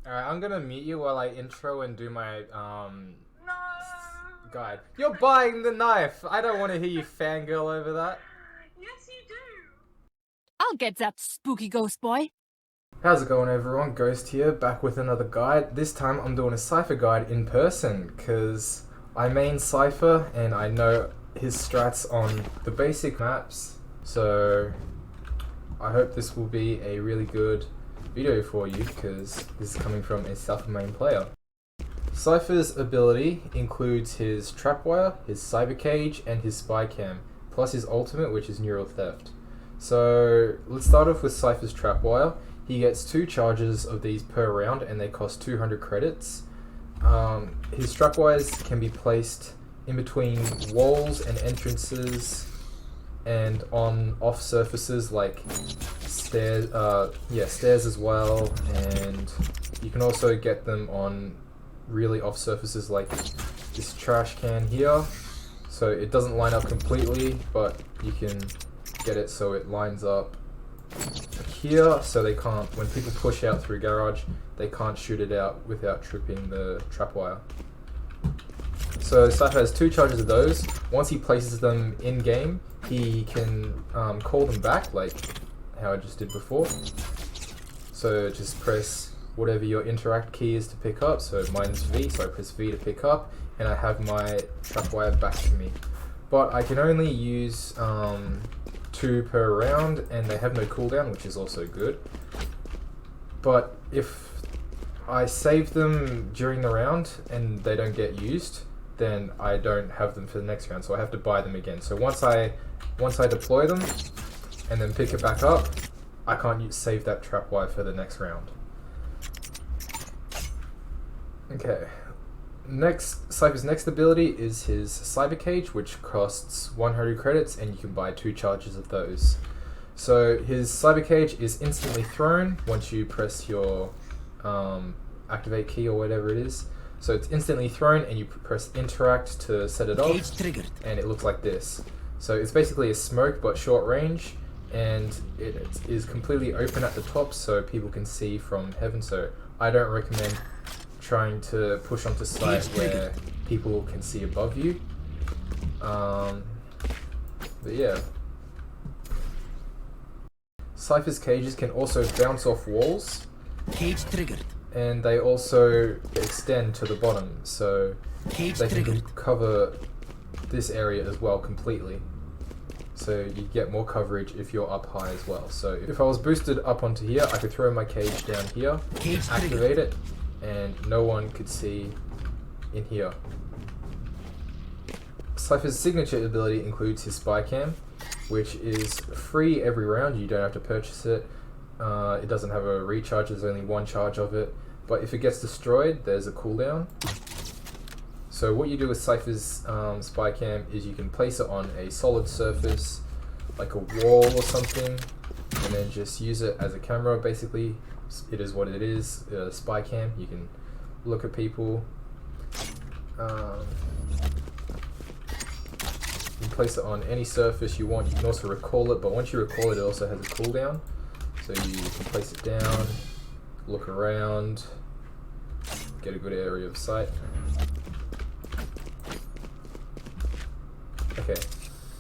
Alright, I'm gonna mute you while I intro and do my No. guide. You're buying the knife! I don't want to hear you fangirl over that. Yes, you do. I'll get that spooky ghost boy. How's it going, everyone? Ghost here, back with another guide. This time I'm doing a Cypher guide in person, because I main Cypher and I know his strats on the basic maps. So I hope this will be a really good video for you, because this is coming from a Cypher main player. Cypher's ability includes his trapwire, his cyber cage, and his spycam, plus his ultimate, which is neural theft. So let's start off with Cypher's trapwire. He gets 2 charges of these per round and they cost 200 credits. His trapwires can be placed in between walls and entrances and on off surfaces like stairs, stairs as well, and you can also get them on really off surfaces like this trash can here. So it doesn't line up completely, but you can get it so it lines up here, so they can't, when people push out through garage, they can't shoot it out without tripping the trapwire. So Cypher has 2 charges of those. Once he places them in game, he can call them back like how I just did before. So just press whatever your interact key is to pick up. So mine's V, so I press V to pick up, and I have my trapwire back to me. But I can only use 2 per round, and they have no cooldown, which is also good. But if I save them during the round and they don't get used, then I don't have them for the next round, so I have to buy them again. So once I deploy them and then pick it back up, I can't save that trapwire for the next round. Okay. Cypher's next ability is his cyber cage, which costs 100 credits, and you can buy 2 charges of those. So his cyber cage is instantly thrown once you press your activate key or whatever it is. So it's instantly thrown, and you press interact to set it off, and it looks like this. So it's basically a smoke but short range, and it is completely open at the top so people can see from heaven. So I don't recommend trying to push onto site where people can see above you. But yeah. Cypher's cages can also bounce off walls. Cage triggered. And they also extend to the bottom, so they can cover this area as well completely. So you get more coverage if you're up high as well. So if I was boosted up onto here, I could throw my cage down here, activate it, and no one could see in here. Cypher's signature ability includes his spycam, which is free every round. You don't have to purchase it. It doesn't have a recharge, there's only 1 charge of it. But if it gets destroyed, there's a cooldown. So what you do with Cypher's spycam is you can place it on a solid surface, like a wall or something, and then just use it as a camera. Basically, it is what it is, a spycam. You can look at people. You can place it on any surface you want. You can also recall it, but once you recall it, it also has a cooldown. So you can place it down, look around, get a good area of sight. Okay,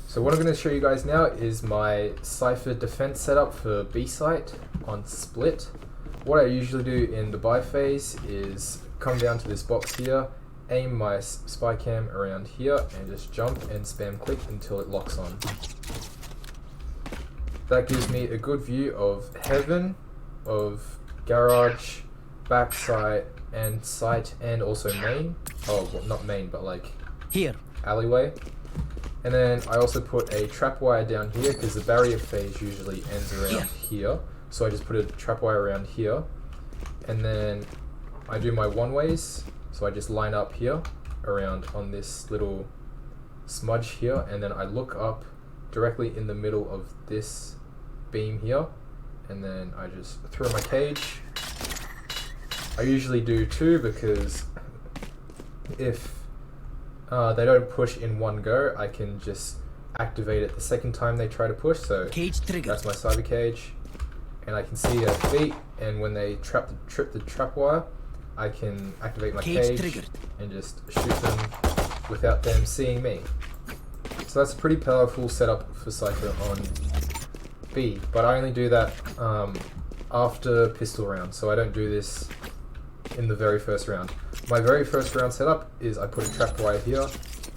so what I'm going to show you guys now is my Cypher defense setup for B site on split. What I usually do in the buy phase is come down to this box here, aim my spycam around here, and just jump and spam click until it locks on. That gives me a good view of heaven, of garage, back site, and also main. Oh, well, not main, but like here, alleyway. And then I also put a trapwire down here because the barrier phase usually ends around here. So I just put a trapwire around here, and then I do my one-ways. So I just line up here around on this little smudge here, and then I look up directly in the middle of this beam here, and then I just throw my cage. I usually do 2 because if they don't push in one go, I can just activate it the second time they try to push. So cage triggered. That's my cyber cage, and I can see their feet and when they trip the trapwire, I can activate my cage and just shoot them without them seeing me. So that's a pretty powerful setup for Cypher on B, but I only do that after pistol round, so I don't do this in the very first round. My very first round setup is I put a trapwire here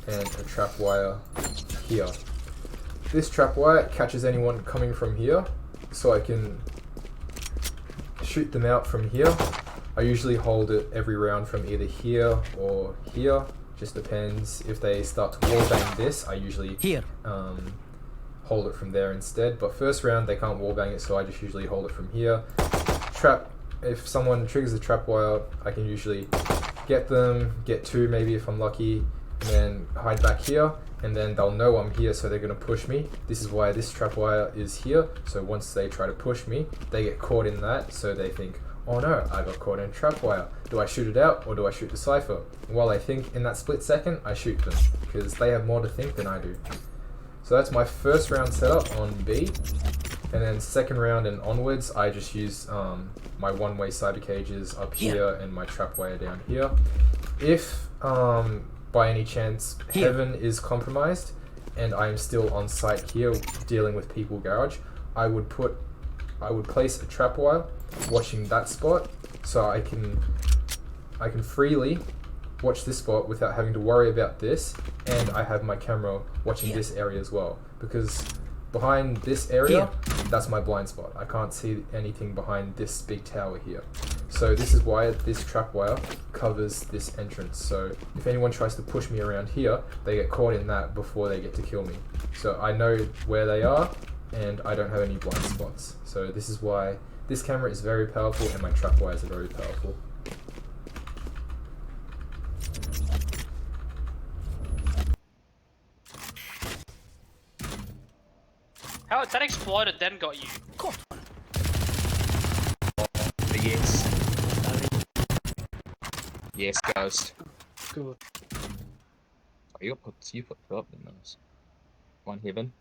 and a trapwire here. This trapwire catches anyone coming from here, so I can shoot them out from here. I usually hold it every round from either here or here, just depends. If they start to wallbang this, I usually hold it from there instead, but first round they can't wallbang it, so I just usually hold it from here. If someone triggers the trapwire, I can usually get them, get two maybe if I'm lucky, and then hide back here, and then they'll know I'm here, so they're going to push me. This is why this trapwire is here, so once they try to push me, they get caught in that, so they think, oh no, I got caught in a trapwire. Do I shoot it out, or do I shoot the Cypher? And while I think in that split second, I shoot them, because they have more to think than I do. So that's my first round setup on B, and then second round and onwards, I just use my one-way cyber cages up here and my trapwire down here. If by any chance Heaven is compromised and I'm still on site here dealing with People Garage, I would place a trapwire watching that spot, so I can freely watch this spot without having to worry about this, and I have my camera watching this area as well, because behind this area, that's my blind spot. I can't see anything behind this big tower here. So this is why this trapwire covers this entrance. So if anyone tries to push me around here, they get caught in that before they get to kill me. So I know where they are, and I don't have any blind spots. So this is why this camera is very powerful, and my trapwires are very powerful. How that exploded then got you? Yes. Yes, Ghost. Good. Oh, you put two up in those. One Heaven.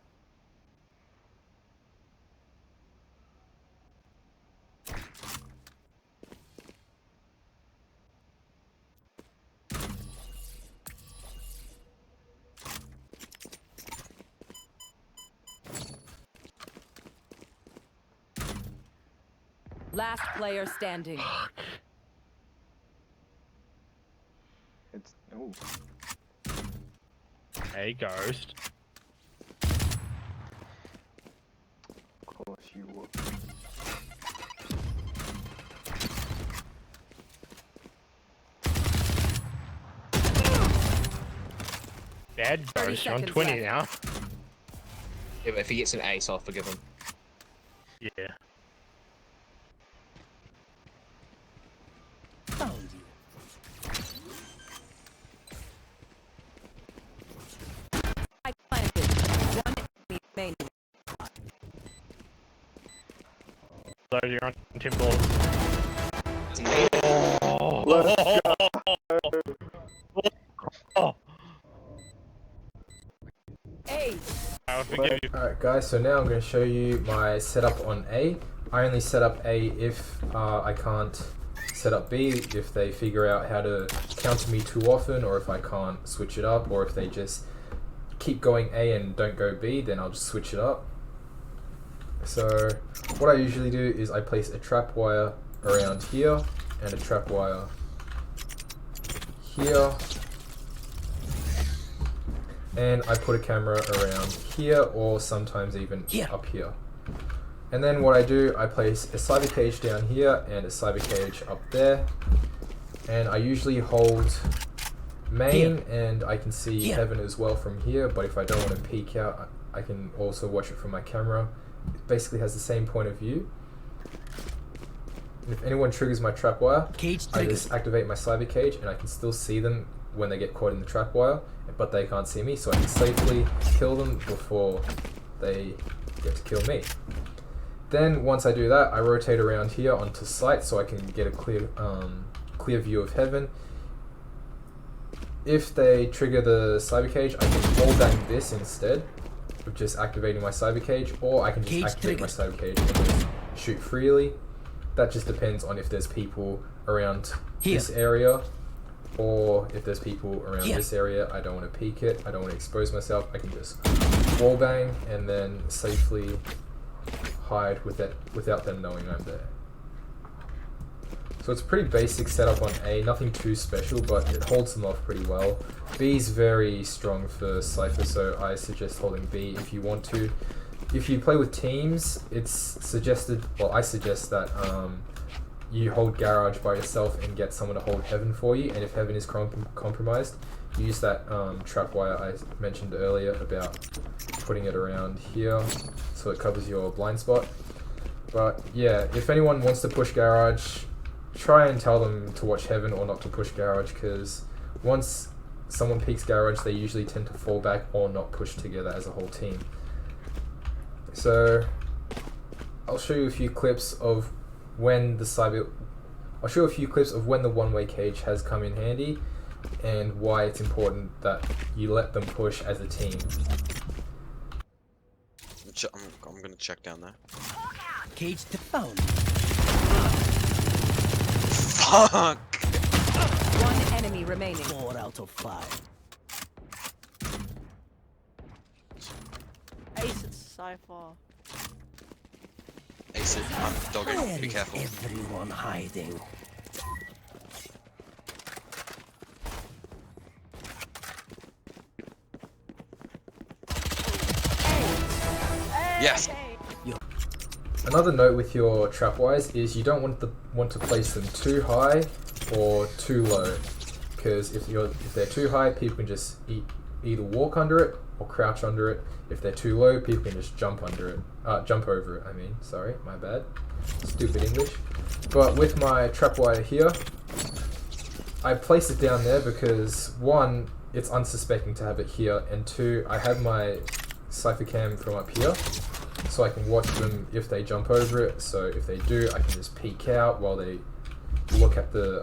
Last player standing. It's oh. Hey, Ghost. Of course you would. Bad Ghost, you're on 20 left. now. Yeah, but if he gets an ace, I'll forgive him. Yeah. I planted. One enemy remaining. So you're on 10 balls. Oh. Hey, I'll forgive you. Alright guys, so now I'm going to show you my setup on A. I only set up A if I can't set up B, if they figure out how to counter me too often, or if I can't switch it up, or if they just keep going A and don't go B, then I'll just switch it up. So what I usually do is I place a trapwire around here and a trapwire here, and I put a camera around here, or sometimes even up here. And then what I do, I place a cyber cage down here and a cyber cage up there, and I usually hold main, and I can see Heaven as well from here, but if I don't want to peek out, I can also watch it from my camera. It basically has the same point of view. And if anyone triggers my trapwire, I just activate my cyber cage, and I can still see them when they get caught in the trapwire, but they can't see me, so I can safely kill them before they get to kill me. Then once I do that, I rotate around here onto site so I can get a clear view of Heaven. If they trigger the cyber cage, I can hold bang this instead of just activating my cyber cage, or I can just activate my cyber cage and just shoot freely. that just depends on if there's people around this area, or if there's people around this area. I don't want to peek it, I don't want to expose myself. I can just wall bang and then safely hide without them knowing I'm there. So it's a pretty basic setup on A, nothing too special, but it holds them off pretty well. B is very strong for Cypher, so I suggest holding B if you want to. If you play with teams, it's suggested, well, I suggest that you hold Garage by yourself and get someone to hold Heaven for you, and if Heaven is compromised, you use that trapwire I mentioned earlier about putting it around here so it covers your blind spot. But yeah, if anyone wants to push Garage, try and tell them to watch Heaven or not to push Garage, because once someone peeks Garage, they usually tend to fall back or not push together as a whole team. So I'll show you a few clips of when the one-way cage has come in handy and why it's important that you let them push as a team. I'm gonna check down there. Cage to phone. Fuck! One enemy remaining. 4 out of 5. Ace and Cypher. Ace it. I'm dogging. Where Be is careful. everyone hiding? Yes. Another note with your trapwires is you don't want to place them too high or too low, because if they're too high, people can just either walk under it or crouch under it. If they're too low, people can just jump over it. I mean, sorry, my bad, stupid English. But with my trapwire here, I place it down there because one, it's unsuspecting to have it here, and two, I have my Cypher cam from up here, so I can watch them if they jump over it. So if they do, I can just peek out while they look at the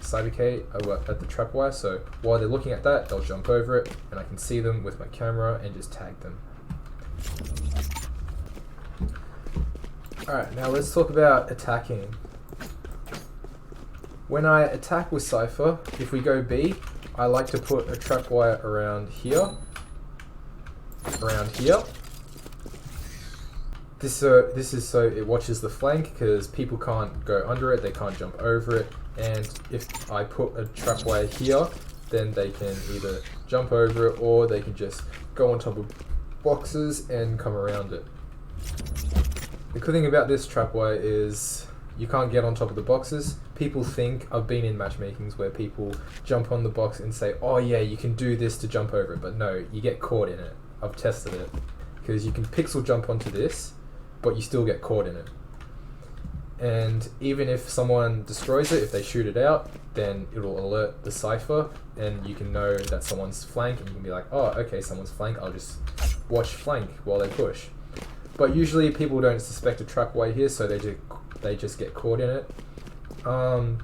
at the trapwire. So while they're looking at that, they'll jump over it, and I can see them with my camera and just tag them. Alright, now let's talk about attacking. When I attack with Cypher, if we go B, I like to put a trapwire around here. This is so it watches the flank, because people can't go under it, they can't jump over it, and if I put a trapwire here, then they can either jump over it or they can just go on top of boxes and come around it. The cool thing about this trapwire is you can't get on top of the boxes. People think, I've been in matchmakings where people jump on the box and say, oh yeah, you can do this to jump over it, but no, you get caught in it. I've tested it, because you can pixel jump onto this, but you still get caught in it. And even if someone destroys it, if they shoot it out, then it'll alert the Cypher, and you can know that someone's flank, and you can be like, oh, okay, someone's flank, I'll just watch flank while they push. But usually people don't suspect a trapwire here, so they just get caught in it. I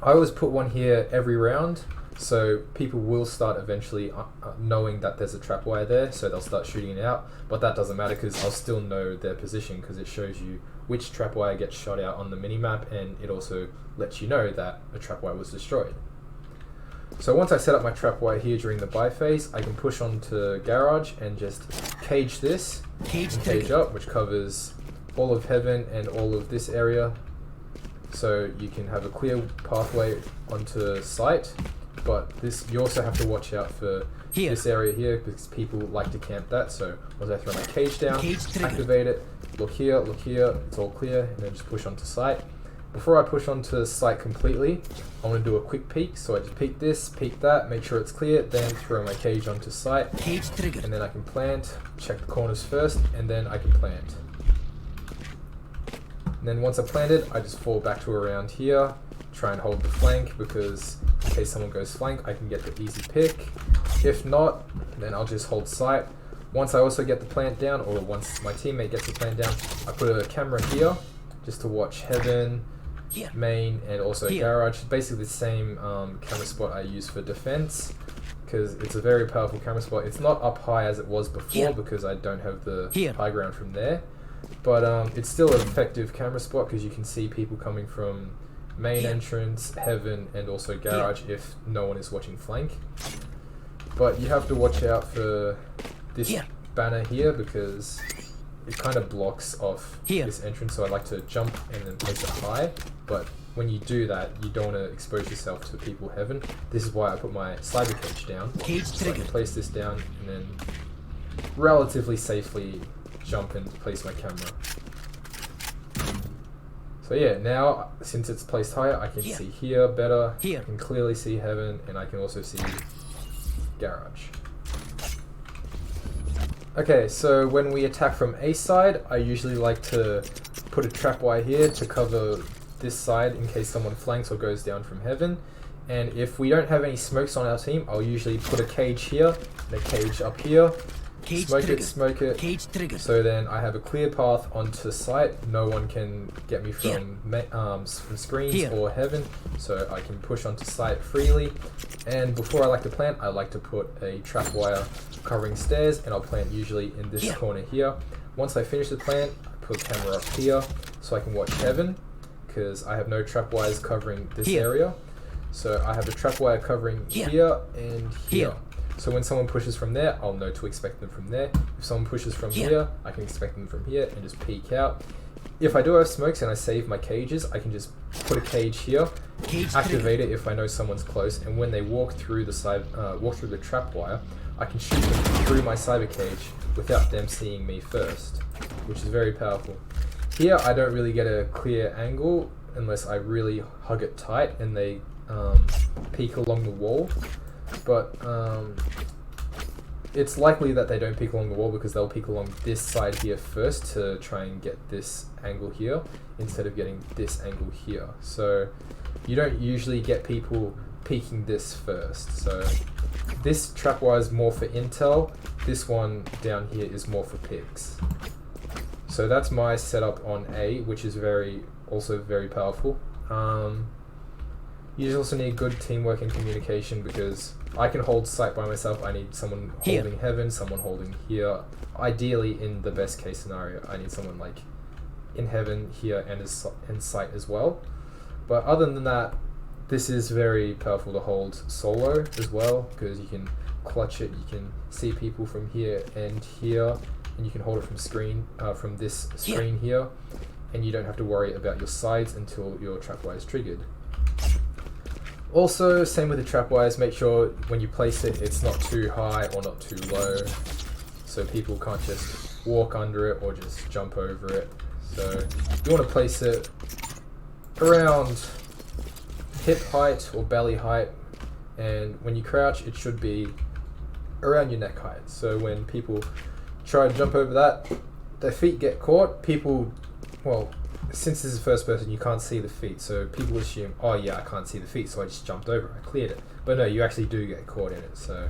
always put one here every round, so people will start eventually knowing that there's a trapwire there, so they'll start shooting it out. But that doesn't matter, because I'll still know their position, because it shows you which trapwire gets shot out on the minimap, and it also lets you know that a trapwire was destroyed. So once I set up my trapwire here during the buy phase, I can push onto Garage and just cage this, and cage up, which covers all of Heaven and all of this area. So you can have a clear pathway onto site. But you also have to watch out for this area here, because people like to camp that. So once I throw my cage down, activate it, look here, it's all clear, and then just push onto site. Before I push onto site completely, I want to do a quick peek. So I just peek this, peek that, make sure it's clear, then throw my cage onto site, and then I can plant, check the corners first, and then I can plant. And then once I planted, I just fall back to around here, try and hold the flank, because in case someone goes flank, I can get the easy pick. If not, then I'll just hold sight. Once I also get the plant down, or once my teammate gets the plant down, I put a camera here just to watch Heaven, main, and also Garage. Basically the same camera spot I use for defense, because it's a very powerful camera spot. It's not up high as it was before, because I don't have the high ground from there. but it's still an effective camera spot because you can see people coming from main entrance, heaven, and also garage if no one is watching flank. But you have to watch out for this banner here because it kind of blocks off this entrance, so I like to jump and then place it high. But when you do that, you don't want to expose yourself to people heaven. This is why I put my slider cage down. So I can place this down and then relatively safely jump and place my camera. So yeah, now since it's placed higher, I can see here better. I can clearly see heaven, and I can also see garage. Okay, so when we attack from A side, I usually like to put a trapwire here to cover this side in case someone flanks or goes down from heaven. And if we don't have any smokes on our team, I'll usually put a cage here and a cage up here. Smoke it. So then I have a clear path onto site. No one can get me from screens or heaven, so I can push onto site freely. And before I like to plant, I like to put a trapwire covering stairs, and I'll plant usually in this corner here. Once I finish the plant, I put the camera up here so I can watch heaven, because I have no trapwires covering this area. So I have a trapwire covering here and here. So when someone pushes from there, I'll know to expect them from there. If someone pushes from here, I can expect them from here and just peek out. If I do have smokes and I save my cages, I can just put a cage here, activate it if I know someone's close, and when they walk through the trapwire, I can shoot them through my cyber cage without them seeing me first, which is very powerful. Here, I don't really get a clear angle unless I really hug it tight and they peek along the wall. But it's likely that they don't peek along the wall because they'll peek along this side here first to try and get this angle here instead of getting this angle here. So you don't usually get people peeking this first. So this trapwire is more for intel. This one down here is more for picks. So that's my setup on A, which is also very powerful. You also need good teamwork and communication because I can hold site by myself. I need someone holding heaven, someone holding here. Ideally, in the best case scenario, I need someone like in heaven here and in sight as well. But other than that, this is very powerful to hold solo as well because you can clutch it. You can see people from here and here, and you can hold it from this screen here, and you don't have to worry about your sides until your trapwire is triggered. Also, same with the trapwires, make sure when you place it, it's not too high or not too low, so people can't just walk under it or just jump over it. So you want to place it around hip height or belly height, and when you crouch, it should be around your neck height. So when people try to jump over that, their feet get caught. Since this is first person, you can't see the feet, so people assume, oh yeah, I can't see the feet, so I just jumped over, I cleared it. But no, you actually do get caught in it, so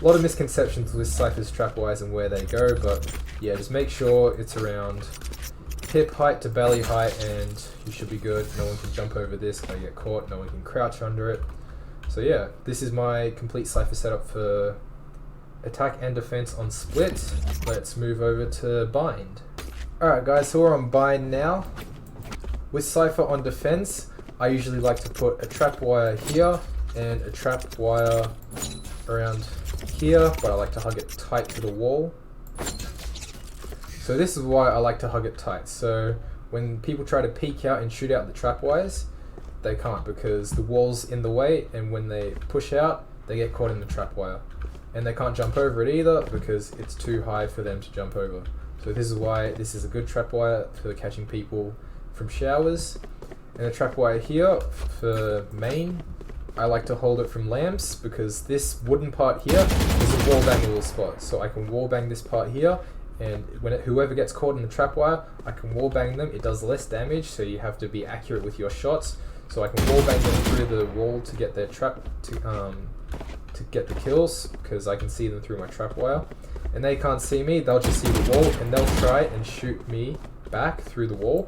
a lot of misconceptions with Cypher's trapwires and where they go, but yeah, just make sure it's around hip height to belly height and you should be good. No one can jump over this, they get caught, no one can crouch under it. So yeah, this is my complete Cypher setup for attack and defense on split. Let's move over to bind. Alright guys, so we're on bind now. With Cypher on defense, I usually like to put a trapwire here and a trapwire around here, but I like to hug it tight to the wall. So this is why I like to hug it tight. So when people try to peek out and shoot out the trapwires, they can't because the wall's in the way, and when they push out, they get caught in the trapwire. And they can't jump over it either because it's too high for them to jump over. So this is why this is a good trapwire for catching people from showers. And a trapwire here for main, I like to hold it from lamps because this wooden part here is a wall bangable spot. So I can wall bang this part here, and whoever gets caught in the trapwire, I can wall bang them. It does less damage, so you have to be accurate with your shots. So I can wall bang them through the wall to get their to get the kills because I can see them through my trapwire. And they can't see me, they'll just see the wall and they'll try and shoot me back through the wall,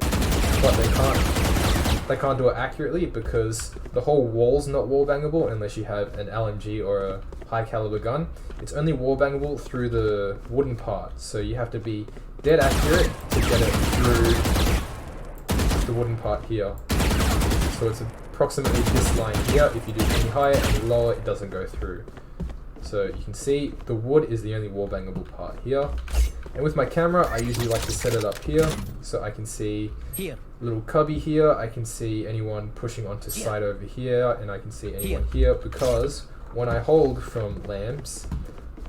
but they can't do it accurately because the whole wall's not wall bangable unless you have an LMG or a high caliber gun. It's only wall bangable through the wooden part, so you have to be dead accurate to get it through the wooden part here. So it's approximately this line here. If you do any higher, any lower, it doesn't go through. So you can see the wood is the only wall bangable part here. And with my camera, I usually like to set it up here so I can see Here. little cubby here. I can see anyone pushing onto side over here, and I can see anyone here, because when I hold from lamps,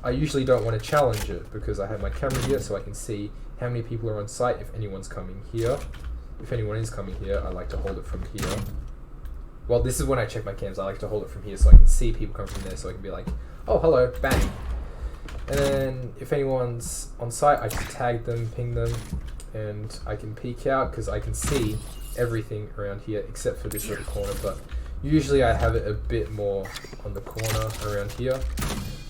I usually don't want to challenge it because I have my camera here so I can see how many people are on site if anyone's coming here. If anyone is coming here, I like to hold it from here. Well, this is when I check my cams. I like to hold it from here so I can see people come from there, so I can be like, oh, hello, bang. And then if anyone's on site, I can tag them, ping them, and I can peek out because I can see everything around here except for this little corner, but usually I have it a bit more on the corner around here.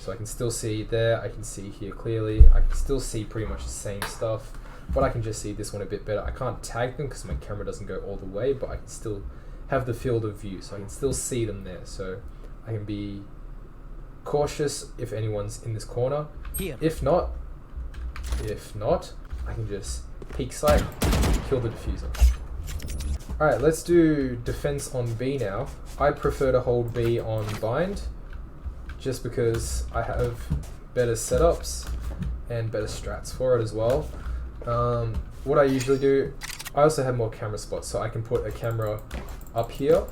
So I can still see there, I can see here clearly, I can still see pretty much the same stuff, but I can just see this one a bit better. I can't tag them because my camera doesn't go all the way, but I can still have the field of view, so I can still see them there. So I can be cautious if anyone's in this corner. Here. If not, I can just peek sight, kill the diffuser. Alright, let's do defense on B now. I prefer to hold B on bind, just because I have better setups and better strats for it as well. What I usually do, I also have more camera spots, so I can put a camera up here.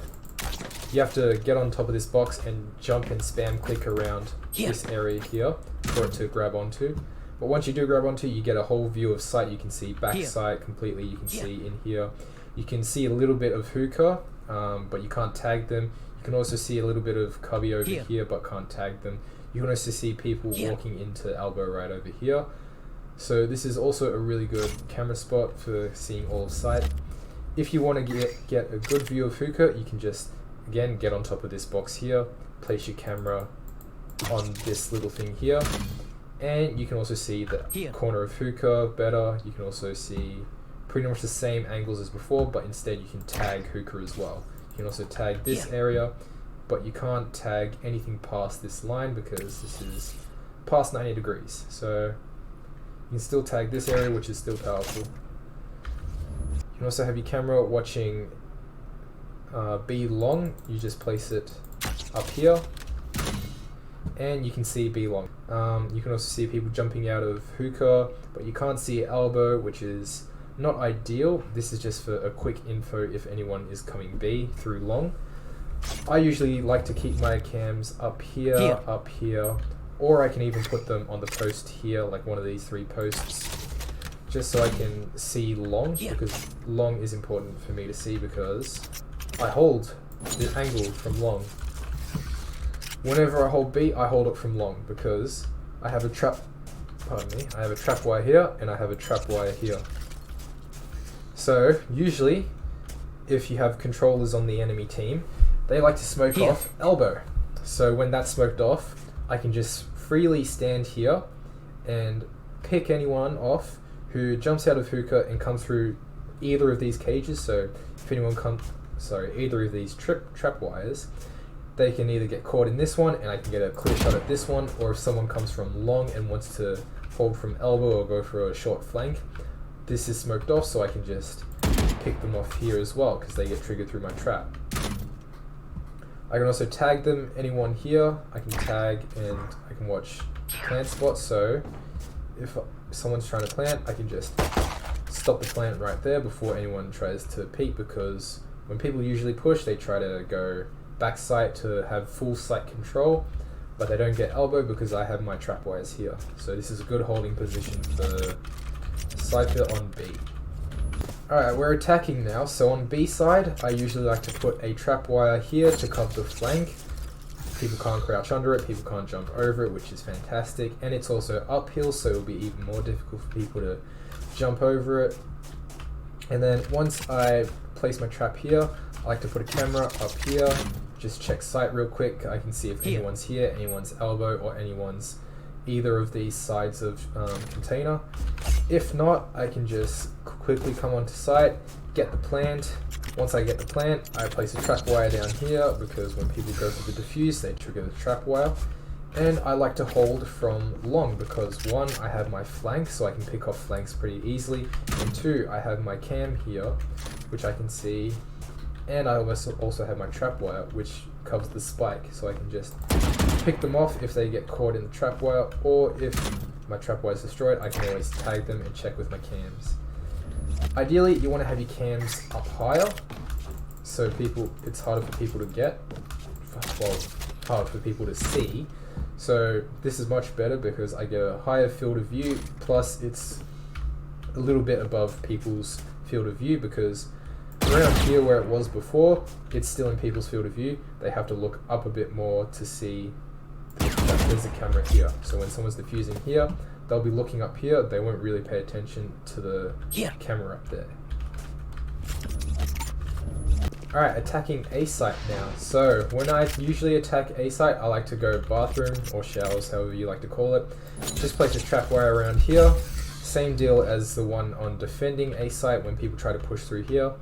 You have to get on top of this box and jump and spam click around this area here for it to grab onto. But once you do grab onto, you get a whole view of sight. You can see back sight completely, you can see in here. You can see a little bit of hookah, but you can't tag them. You can also see a little bit of cubby over here, but can't tag them. You can also see people walking into elbow right over here. So this is also a really good camera spot for seeing all of sight. If you want to get a good view of hookah, you can just, again, get on top of this box here, place your camera on this little thing here, and you can also see the corner of hookah better. You can also see pretty much the same angles as before, but instead you can tag hookah as well. You can also tag this area, but you can't tag anything past this line because this is past 90 degrees. So you can still tag this area, which is still powerful. You can also have your camera watching B long. You just place it up here, and you can see B long. You can also see people jumping out of hookah, but you can't see elbow, which is not ideal. This is just for a quick info if anyone is coming B through long. I usually like to keep my cams up here, up here, or I can even put them on the post here, like one of these 3 posts, just so I can see long, because long is important for me to see because I hold the angle from long. Whenever I hold B, I hold it from long because I have a I have a trap wire here and I have a trap wire here. So usually, if you have controllers on the enemy team, they like to smoke off elbow. So when that's smoked off, I can just freely stand here and pick anyone off who jumps out of hookah and comes through either of these cages. So if anyone either of these trap wires, they can either get caught in this one and I can get a clear shot at this one, or if someone comes from long and wants to hold from elbow or go for a short flank, this is smoked off, so I can just pick them off here as well because they get triggered through my trap. I can also tag them, anyone here, I can tag and I can watch plant spots, so if someone's trying to plant, I can just stop the plant right there before anyone tries to peek, because when people usually push, they try to go back sight to have full sight control, but they don't get elbow because I have my trap wires here. So this is a good holding position for Cypher on B. Alright, we're attacking now. So on B side, I usually like to put a trap wire here to cover the flank. People can't crouch under it, people can't jump over it, which is fantastic. And it's also uphill, so it'll be even more difficult for people to jump over it. And then once I place my trap here, I like to put a camera up here, just check sight real quick. I can see if anyone's here, anyone's elbow, or anyone's either of these sides of container. If not, I can just quickly come onto site, get the plant. Once I get the plant, I place a trap wire down here because when people go for the defuse, they trigger the trap wire. And I like to hold from long because 1, I have my flank, so I can pick off flanks pretty easily, and 2, I have my cam here, which I can see, and I also have my trapwire, which covers the spike, so I can just pick them off if they get caught in the trapwire, or if my trapwire is destroyed, I can always tag them and check with my cams. Ideally, you want to have your cams up higher, so it's harder for people to get, well, hard for people to see. So this is much better because I get a higher field of view, plus it's a little bit above people's field of view, because around here where it was before, it's still in people's field of view. They have to look up a bit more to see that there's a camera here. So when someone's defusing here, they'll be looking up here, they won't really pay attention to the camera up there. Alright, attacking A site now. So when I usually attack A site, I like to go bathroom or showers, however you like to call it. Just place a trapwire around here. Same deal as the one on defending A site. When people try to push through here,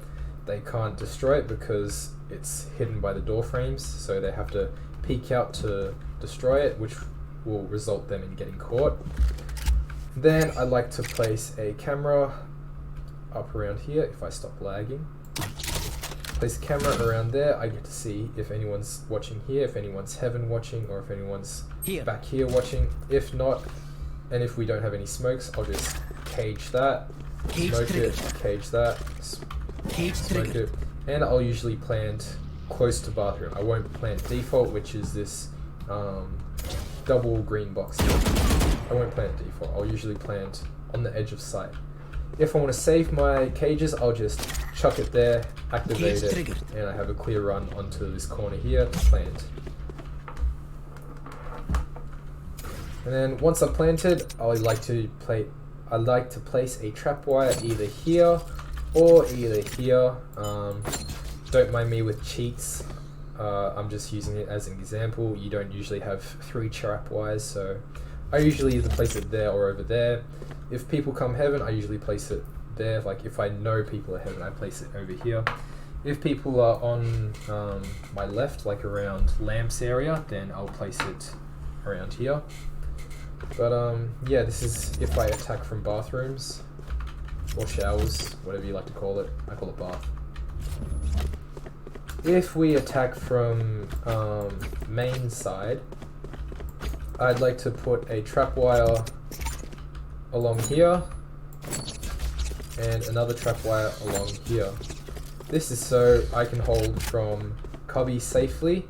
they can't destroy it because it's hidden by the door frames, so they have to peek out to destroy it, which will result them in getting caught. Then I like to place a camera up around here if I stop lagging. Place a camera around there, I get to see if anyone's watching here, if anyone's heaven watching, or if anyone's back here watching. If not, and if we don't have any smokes, I'll just cage that, smoke it, cage that, smoke it, and I'll usually plant close to bathroom. I won't plant default, which is this double green box here. I won't plant default, I'll usually plant on the edge of sight. If I want to save my cages, I'll just chuck it there, activate it, and I have a clear run onto this corner here to plant. And then once I've planted, I like to place a trapwire either here or either here. Don't mind me with cheats. I'm just using it as an example. You don't usually have 3 trapwires, so I usually either place it there or over there. If people come heaven, I usually place it there. Like if I know people are heaven, I place it over here. If people are on my left, like around lamps area, then I'll place it around here. But yeah, this is if I attack from bathrooms or showers, whatever you like to call it. I call it bath. If we attack from main side, I'd like to put a trapwire along here and another trapwire along here. This is so I can hold from cubby safely.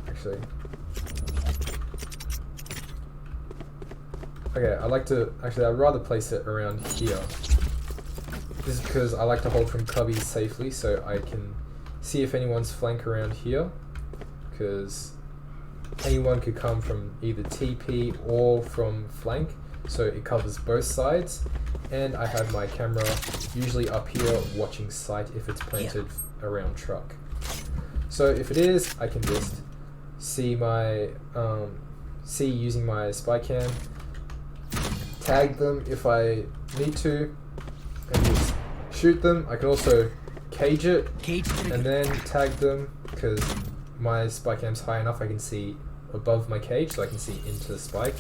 Actually, okay, I'd rather place it around here. This is because I like to hold from cubby safely, so I can see if anyone's flank around here, because anyone could come from either TP or from flank, so it covers both sides. And I have my camera usually up here watching sight if it's planted around truck. So if it is, I can just see using my spycam, tag them if I need to, and just shoot them. I can also cage it and then tag them, because my spycam's high enough I can see above my cage, so I can see into the spike,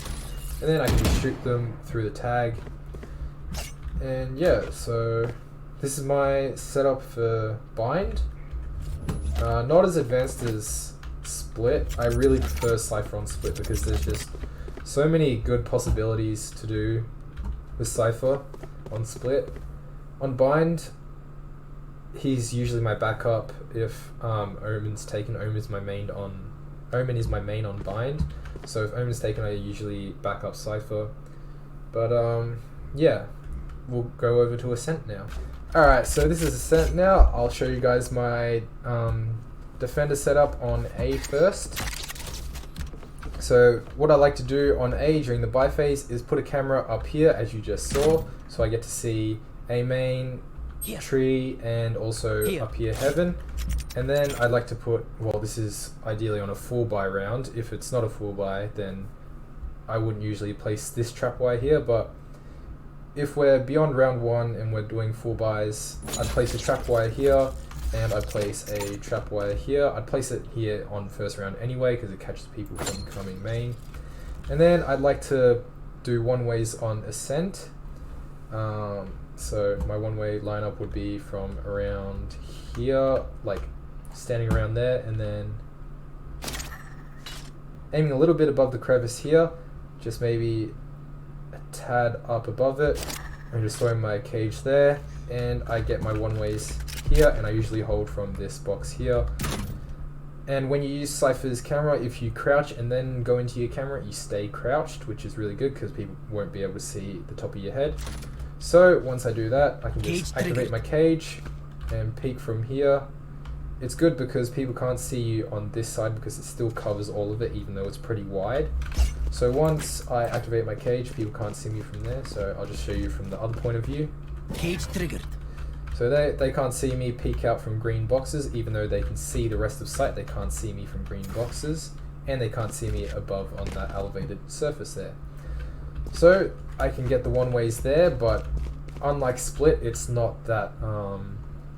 and then I can just shoot them through the tag. And yeah, so this is my setup for bind. Not as advanced as split. I really prefer Cypher on split because there's just so many good possibilities to do with Cypher on split. On bind, he's usually my backup if Omen's taken. Omen is my main on bind, so if Omen's taken, I usually back up Cypher. But yeah, we'll go over to Ascent now. Alright, so this is Ascent now. I'll show you guys my defender setup on A first. So what I like to do on A during the buy phase is put a camera up here, as you just saw, so I get to see A main, tree, and also up here heaven. And then I'd like to put, well, this is ideally on a full buy round. If it's not a full buy, then I wouldn't usually place this trapwire here, but if we're beyond round 1 and we're doing full buys, I'd place a trapwire here, and I place a trapwire here. I'd place it here on first round anyway because it catches people from coming main. And then I'd like to do one-ways on Ascent. So my one-way lineup would be from around here, like standing around there, and then aiming a little bit above the crevice here, just maybe a tad up above it, and just throwing my cage there, and I get my one-ways here, and I usually hold from this box here. And when you use Cypher's camera, if you crouch and then go into your camera, you stay crouched, which is really good because people won't be able to see the top of your head. So once I do that, I can just activate my cage and peek from here. It's good because people can't see you on this side because it still covers all of it, even though it's pretty wide. So once I activate my cage, people can't see me from there, so I'll just show you from the other point of view. Cage triggered. So they can't see me peek out from green boxes, even though they can see the rest of sight. They can't see me from green boxes, and they can't see me above on that elevated surface there. So I can get the one-ways there, but unlike Split, it's not that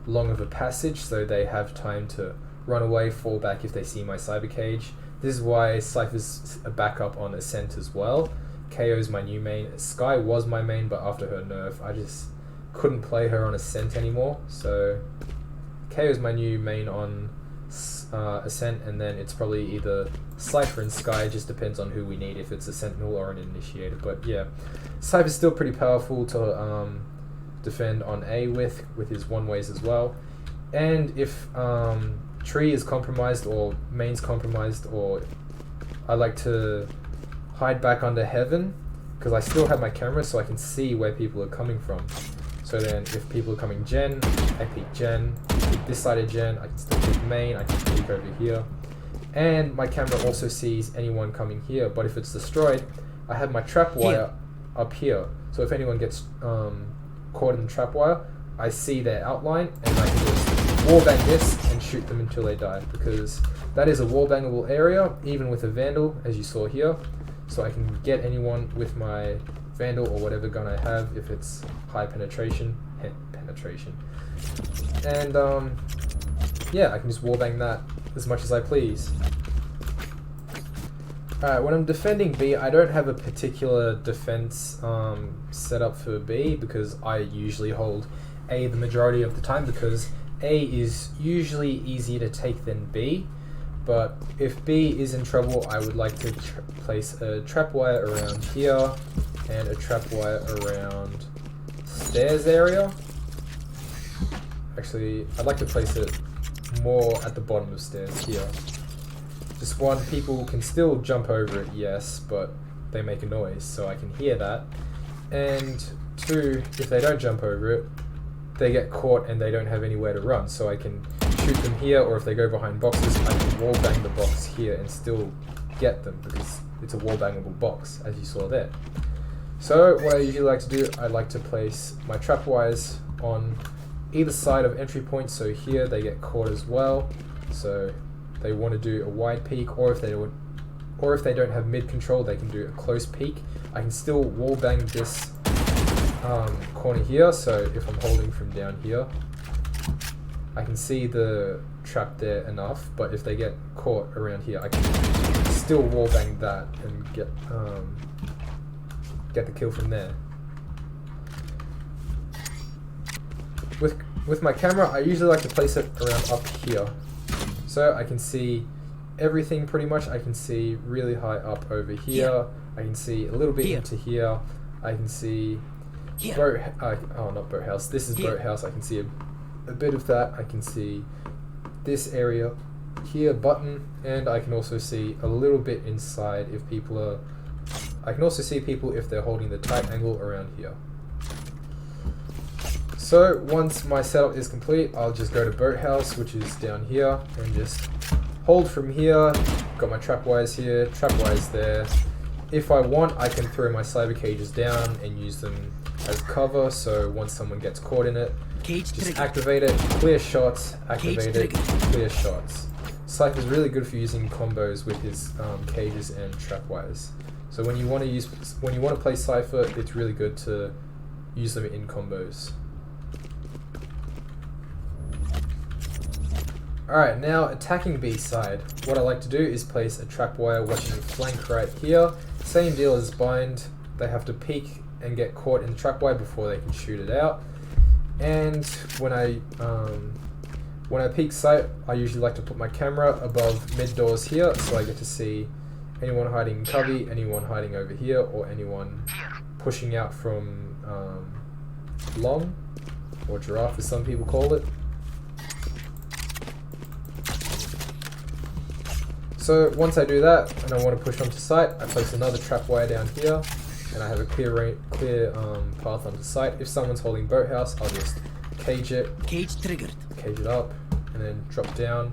long of a passage, so they have time to run away, fall back if they see my cyber cage. This is why Cypher's a backup on Ascent as well. KO's my new main. Sky was my main, but after her nerf, I just couldn't play her on Ascent anymore. So KO's my new main on Ascent, and then it's probably either Cypher and Sky, just depends on who we need, if it's a Sentinel or an Initiator. But yeah, Cypher's still pretty powerful to defend on A with his one-ways as well. And if Tree is compromised or main's compromised, or I like to hide back under Heaven because I still have my camera so I can see where people are coming from. So then if people are coming Gen, I peek Gen, peek this side of Gen, I can still peek main, I can peek over here. And my camera also sees anyone coming here, but if it's destroyed, I have my trapwire up here. So if anyone gets caught in the trapwire, I see their outline and I can just wallbang this and shoot them until they die, because that is a wallbangable area, even with a Vandal, as you saw here. So I can get anyone with my Vandal or whatever gun I have if it's high penetration. And yeah, I can just wallbang that as much as I please. Alright, when I'm defending B, I don't have a particular defense set up for B because I usually hold A the majority of the time, because A is usually easier to take than B. But if B is in trouble, I would like to place a trapwire around here and a trapwire around stairs area. Actually, I'd like to place it more at the bottom of stairs here. Just one, people can still jump over it, yes, but they make a noise, so I can hear that. And two, if they don't jump over it, they get caught and they don't have anywhere to run, so I can shoot them here, or if they go behind boxes, I can wallbang the box here and still get them because it's a wallbangable box, as you saw there. So what I usually like to do, I like to place my trapwires on either side of entry points, so here they get caught as well. So they want to do a wide peek, or if they don't have mid control, they can do a close peek. I can still wallbang this corner here, so if I'm holding from down here, I can see the trap there enough, but if they get caught around here, I can still wallbang that and get the kill from there. With my camera, I usually like to place it around up here, so I can see everything pretty much. I can see really high up over here. I can see a little bit into here. I can see not boathouse. This is boathouse. I can see a bit of that. I can see this area here, button, and I can also see a little bit inside if people are. I can also see people if they're holding the tight angle around here. So once my setup is complete, I'll just go to boathouse, which is down here, and just hold from here. Got my trapwires here, trapwires there. If I want, I can throw my cyber cages down and use them as cover, so once someone gets caught in it, just activate it, clear shots, activate it, clear shots. Cypher's really good for using combos with his cages and trapwires. So when you want to play Cypher, it's really good to use them in combos. Alright, now attacking B side. What I like to do is place a trapwire watching the flank right here. Same deal as bind. They have to peek and get caught in the trapwire before they can shoot it out. And when I peek sight, I usually like to put my camera above mid doors here, so I get to see anyone hiding in cubby, anyone hiding over here, or anyone pushing out from long, or giraffe as some people call it. So once I do that, and I want to push onto site, I place another trapwire down here, and I have a clear path onto site. If someone's holding boathouse, I'll just cage it. Cage triggered. Cage it up, and then drop down.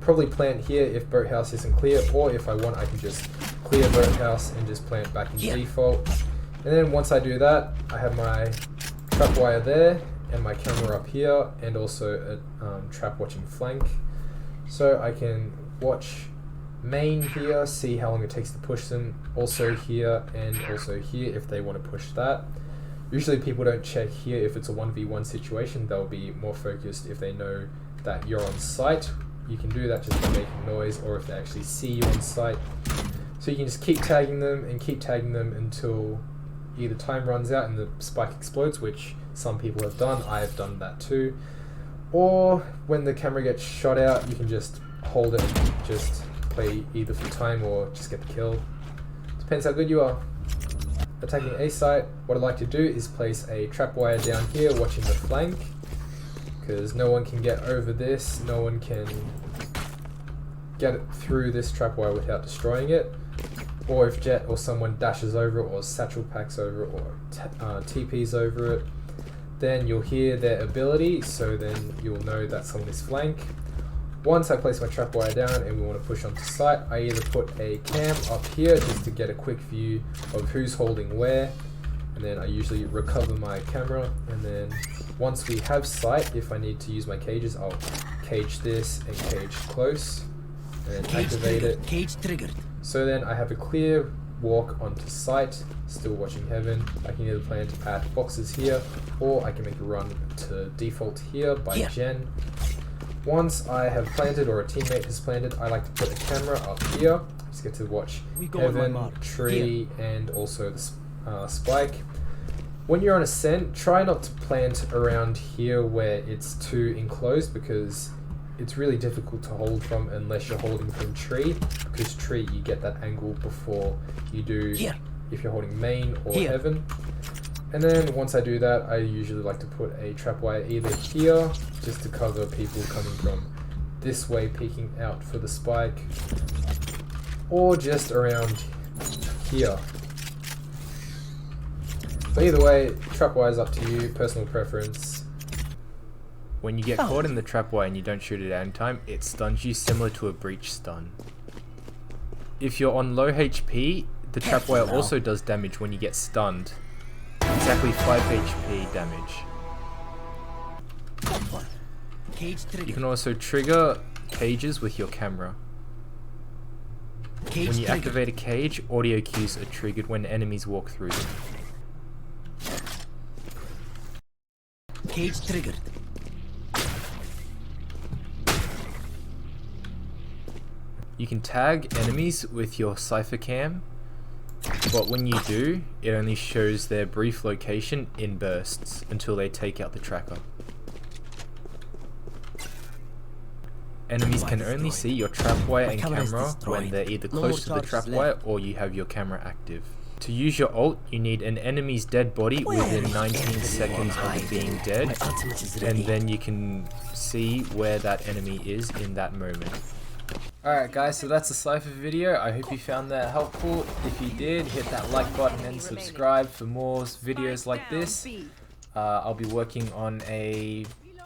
Probably plant here if boathouse isn't clear, or if I want, I can just clear boathouse and just plant back in default. And then once I do that, I have my trapwire there, and my camera up here, and also a trap watching flank. So I can watch main here, see how long it takes to push them, also here and also here if they want to push that. Usually people don't check here if it's a 1v1 situation, they'll be more focused if they know that you're on site. You can do that just by making noise, or if they actually see you on site. So you can just keep tagging them and keep tagging them until either time runs out and the spike explodes, which some people have done, I have done that too. Or when the camera gets shot out, you can just hold it and just play either for time or just get the kill. Depends how good you are. Attacking A site, what I like to do is place a trapwire down here watching the flank, because no one can get over this, no one can get it through this trapwire without destroying it. Or if Jet or someone dashes over it, or satchel packs over it, or TPs over it, then you'll hear their ability, so then you'll know that someone is flank. Once I place my trapwire down and we want to push onto site, I either put a cam up here just to get a quick view of who's holding where, and then I usually recover my camera, and then once we have sight, if I need to use my cages, I'll cage this and cage close, and then activate it. Cage triggered. So then I have a clear walk onto site, still watching heaven. I can either plan to add boxes here, or I can make a run to default here by gen. Once I have planted, or a teammate has planted, I like to put a camera up here. Just get to watch heaven, tree, and also the spike. When you're on Ascent, try not to plant around here where it's too enclosed, because it's really difficult to hold from unless you're holding from tree, because tree you get that angle before you do if you're holding main or heaven. And then once I do that, I usually like to put a trapwire either here, just to cover people coming from this way peeking out for the spike, or just around here. But either way, trapwire is up to you, personal preference. When you get caught in the trapwire and you don't shoot it out in time, it stuns you similar to a breach stun. If you're on low HP, the trapwire also does damage when you get stunned. Exactly 5 HP damage. You can also trigger cages with your camera. When you activate a cage, audio cues are triggered when enemies walk through them. Cage triggered. You can tag enemies with your Cypher cam, but when you do, it only shows their brief location in bursts until they take out the tracker. Enemies can only see your trapwire and camera when they're either close to the trapwire or you have your camera active. To use your ult, you need an enemy's dead body within 19 seconds of it being dead, and then you can see where that enemy is in that moment. Alright guys, so that's the Cypher video. I hope you found that helpful. If you did, hit that like button and subscribe for more videos like this. I'll be working on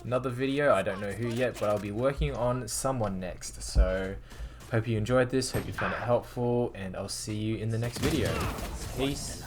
another video. I don't know who yet, but I'll be working on someone next. So hope you enjoyed this, hope you found it helpful, and I'll see you in the next video. Peace.